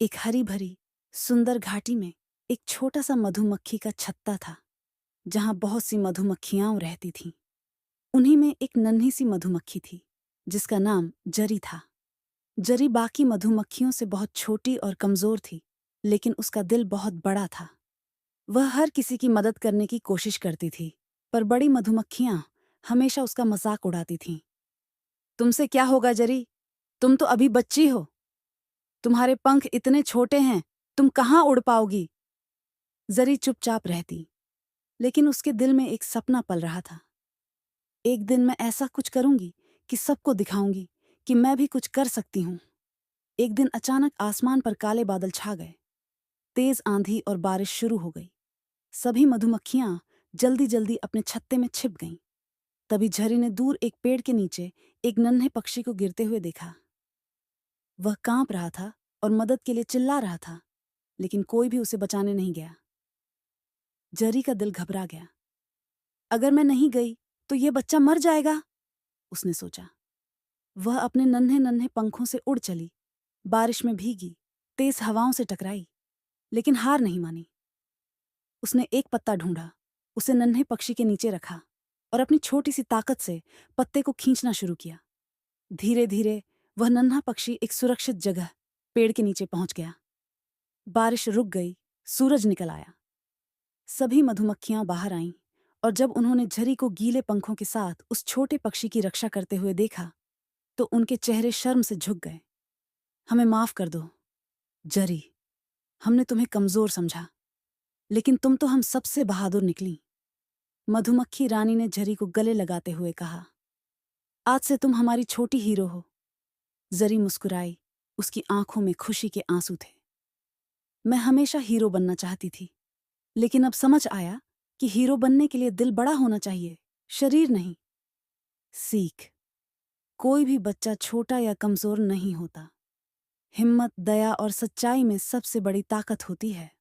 एक हरी भरी सुंदर घाटी में एक छोटा सा मधुमक्खी का छत्ता था, जहां बहुत सी मधुमक्खियां रहती थीं। उन्हीं में एक नन्ही सी मधुमक्खी थी, जिसका नाम जरी था। जरी बाकी मधुमक्खियों से बहुत छोटी और कमजोर थी, लेकिन उसका दिल बहुत बड़ा था। वह हर किसी की मदद करने की कोशिश करती थी, पर बड़ी मधुमक्खियां हमेशा उसका मजाक उड़ाती थीं। तुमसे क्या होगा जरी? तुम तो अभी बच्ची हो। तुम्हारे पंख इतने छोटे हैं, तुम कहाँ उड़ पाओगी? जरी चुपचाप रहती, लेकिन उसके दिल में एक सपना पल रहा था। एक दिन मैं ऐसा कुछ करूंगी कि सबको दिखाऊंगी कि मैं भी कुछ कर सकती हूँ। एक दिन अचानक आसमान पर काले बादल छा गए। तेज आंधी और बारिश शुरू हो गई। सभी मधुमक्खियां जल्दी जल्दी अपने छत्ते में छिप गईं। तभी झरी ने दूर एक पेड़ के नीचे एक नन्हे पक्षी को गिरते हुए देखा। वह कांप रहा था और मदद के लिए चिल्ला रहा था, लेकिन कोई भी उसे बचाने नहीं गया। जरी का दिल घबरा गया। अगर मैं नहीं गई तो ये बच्चा मर जाएगा, उसने सोचा। वह अपने नन्हे नन्हे पंखों से उड़ चली, बारिश में भीगी, तेज हवाओं से टकराई, लेकिन हार नहीं मानी। उसने एक पत्ता ढूंढा, उसे नन्हे पक्षी के नीचे रखा और अपनी छोटी सी ताकत से पत्ते को खींचना शुरू किया। धीरे धीरे वह नन्हा पक्षी एक सुरक्षित जगह पेड़ के नीचे पहुंच गया। बारिश रुक गई, सूरज निकल आया। सभी मधुमक्खियां बाहर आईं, और जब उन्होंने झरी को गीले पंखों के साथ उस छोटे पक्षी की रक्षा करते हुए देखा, तो उनके चेहरे शर्म से झुक गए। हमें माफ कर दो, जरी। हमने तुम्हें कमजोर समझा, लेकिन तुम तो हम सबसे बहादुर निकली। मधुमक्खी रानी ने झरी को गले लगाते हुए कहा, आज से तुम हमारी छोटी हीरो हो। जरी मुस्कुराई, उसकी आंखों में खुशी के आंसू थे। मैं हमेशा हीरो बनना चाहती थी, लेकिन अब समझ आया कि हीरो बनने के लिए दिल बड़ा होना चाहिए, शरीर नहीं। सीख: कोई भी बच्चा छोटा या कमजोर नहीं होता। हिम्मत, दया और सच्चाई में सबसे बड़ी ताकत होती है।